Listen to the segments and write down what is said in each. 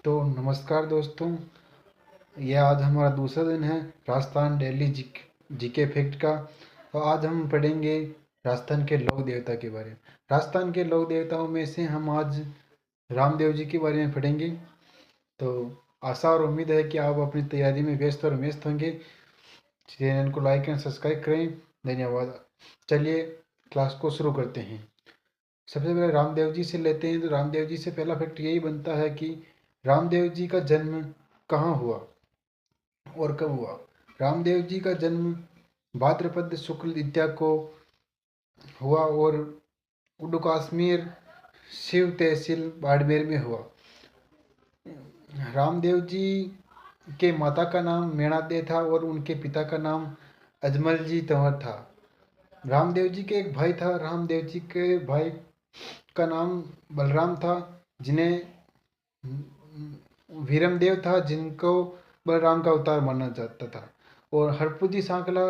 तो नमस्कार दोस्तों, ये आज हमारा दूसरा दिन है राजस्थान डेली जीके फैक्ट का। तो आज हम पढ़ेंगे राजस्थान के लोक देवता के बारे में। राजस्थान के लोक देवताओं में से हम आज रामदेव जी के बारे में पढ़ेंगे। तो आशा और उम्मीद है कि आप अपनी तैयारी में व्यस्त होंगे। चैनल को लाइक एंड सब्सक्राइब करें। धन्यवाद। चलिए क्लास को शुरू करते हैं। सबसे पहले रामदेव जी से लेते हैं। तो रामदेव जी से पहला फैक्ट यही बनता है कि रामदेव जी का जन्म कहाँ हुआ और कब हुआ। रामदेव जी का जन्म भाद्रपद शुक्ल द्वितीया को हुआ और उडु कश्मीर शिव तहसील बाड़मेर में हुआ। रामदेव जी के माता का नाम मेणादे था और उनके पिता का नाम अजमल जी तंवर था। रामदेव जी के एक भाई था। रामदेव जी के भाई का नाम बलराम था, जिन्हें वीरमदेव था, जिनको बलराम का अवतार माना जाता था। और हरपुजी सांकला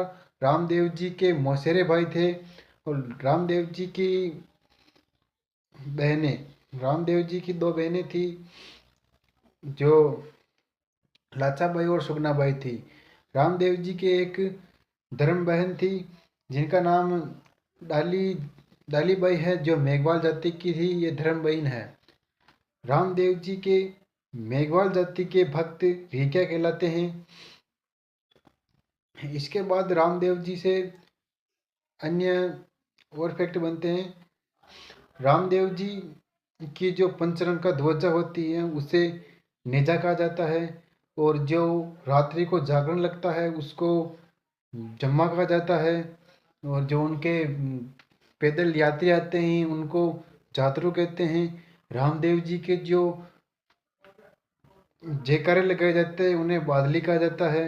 रामदेव जी के मौसेरे भाई थे। और रामदेव जी की दो बहनें थी, जो लाचाबाई और सुगनाबाई थी। रामदेव जी के एक धर्म बहन थी, जिनका नाम डालीबाई है, जो मेघवाल जाति की थी। ये धर्म बहन है। रामदेव जी के मेघवाल जाति के भक्त रीक्या कहलाते हैं। इसके बाद रामदेव जी से अन्य और फैक्ट बनते हैं। रामदेव जी की जो पंचरंग का ध्वजा होती है उसे नेजा कहा जाता है। और जो रात्रि को जागरण लगता है उसको जम्मा कहा जाता है। और जो उनके पैदल यात्री आते हैं उनको जातरू कहते हैं। रामदेव जी के जो जयकारे लगाए जाते हैं उन्हें बादली कहा जाता है।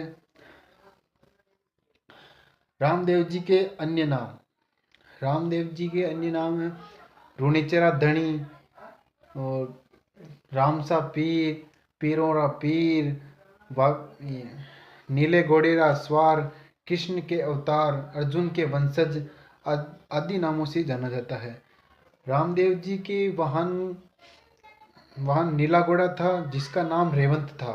रामदेव जी के अन्य नाम। रामदेव जी के अन्य नाम है रूणीचरा धनी और रामसा पीर, पीरोरा पीर, नीले घोड़ेरा स्वार, कृष्ण के अवतार, अर्जुन के वंशज आदि नामों से जाना जाता है। रामदेव जी के वाहन नीला घोड़ा था, जिसका नाम रेवंत था।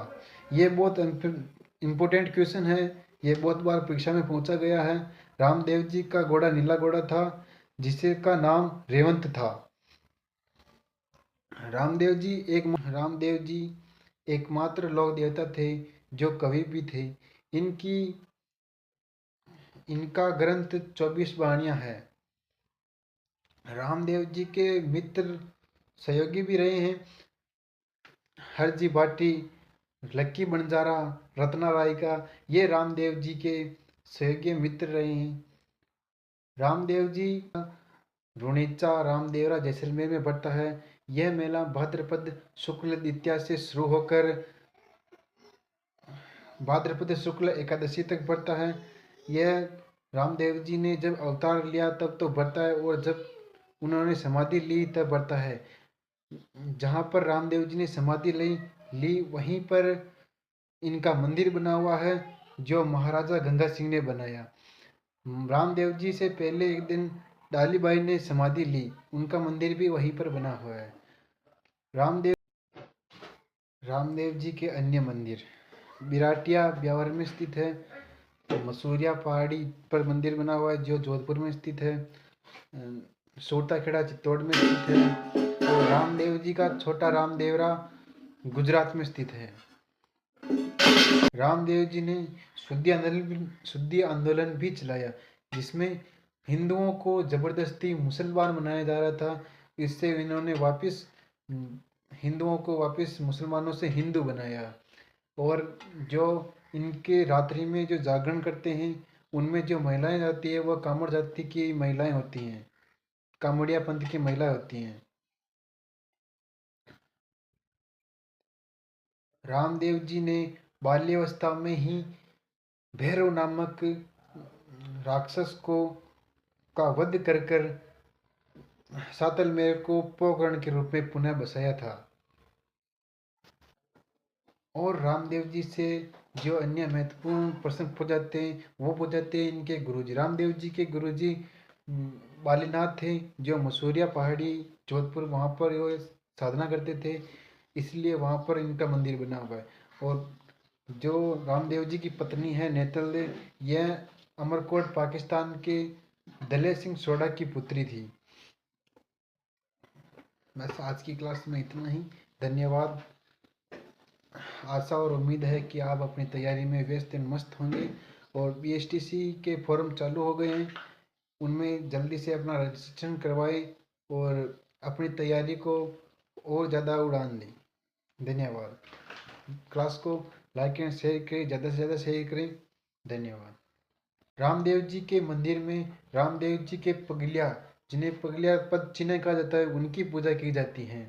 ये बहुत इम्पोर्टेंट क्वेश्चन है, ये बहुत बार परीक्षा में पूछा गया है। रामदेव जी का घोड़ा नीला घोड़ा था, जिसका नाम रेवंत था। रामदेव जी एकमात्र लोक देवता थे जो कवि भी थे। इनका ग्रंथ 24 वाणियाँ है। रामदेव जी के मित्र सहयोगी भी रहे हैं हरजी भाटी, लक्की बंजारा, रत्ना राय का। ये रामदेव जी के सहयोगी मित्र रहे हैं। रामदेव जी रुणीचा रामदेवरा जैसलमेर में पड़ता है। यह मेला भाद्रपद शुक्ल द्वितीया से शुरू होकर भाद्रपद शुक्ल एकादशी तक बढ़ता है। यह रामदेव जी ने जब अवतार लिया तब तो बढ़ता है, और जब उन्होंने समाधि ली तब बढ़ता है। जहाँ पर रामदेव जी ने समाधि ली वहीं पर इनका मंदिर बना हुआ है, जो महाराजा गंगा सिंह ने बनाया। रामदेव जी से पहले एक दिन डालीबाई ने समाधि ली, उनका मंदिर भी वहीं पर बना हुआ है। रामदेव जी के अन्य मंदिर बिराटिया ब्यावर में स्थित है। तो मसूरिया पहाड़ी पर मंदिर बना हुआ है, जो जोधपुर में स्थित है। सोटा खेड़ा चित्तौड़ में स्थित है। तो रामदेव जी का छोटा रामदेवरा गुजरात में स्थित है। रामदेव जी ने शुद्धि आंदोलन भी चलाया, जिसमें हिंदुओं को जबरदस्ती मुसलमान बनाया जा रहा था। इससे इन्होंने हिंदुओं को वापस मुसलमानों से हिंदू बनाया। और जो इनके रात्रि में जो जागरण करते हैं उनमें जो महिलाएं जाती है वह कामड़ जाति की महिलाएं होती हैं, कामड़िया पंथ की महिलाएं होती हैं। रामदेव जी ने बाल्यावस्था में ही भैरव नामक राक्षस का वध कर सातलमेर को पोकरण के रूप में पुनः बसाया था। और रामदेव जी से जो अन्य महत्वपूर्ण प्रश्न पूछाते हैं इनके गुरुजी। रामदेव जी के गुरुजी बालीनाथ थे, जो मसूरिया पहाड़ी जोधपुर वहाँ पर वो साधना करते थे। इसलिए वहाँ पर इनका मंदिर बना हुआ है। और जो रामदेव जी की पत्नी है नेतल देव, यह अमरकोट पाकिस्तान के दले सिंह सोडा की पुत्री थी। बस आज की क्लास में इतना ही। धन्यवाद। आशा और उम्मीद है कि आप अपनी तैयारी में व्यस्त एवं मस्त होंगे। और बीएसटीसी के फॉर्म चालू हो गए हैं, उनमें जल्दी से अपना रजिस्ट्रेशन करवाएं और अपनी तैयारी को और ज़्यादा उड़ान दें। धन्यवाद। क्लास को लाइक एंड शेयर करें, ज़्यादा से ज़्यादा शेयर करें। धन्यवाद। रामदेव जी के मंदिर में रामदेव जी के पगलिया, जिन्हें पगलिया पद चिन्ह कहा जाता है, उनकी पूजा की जाती है।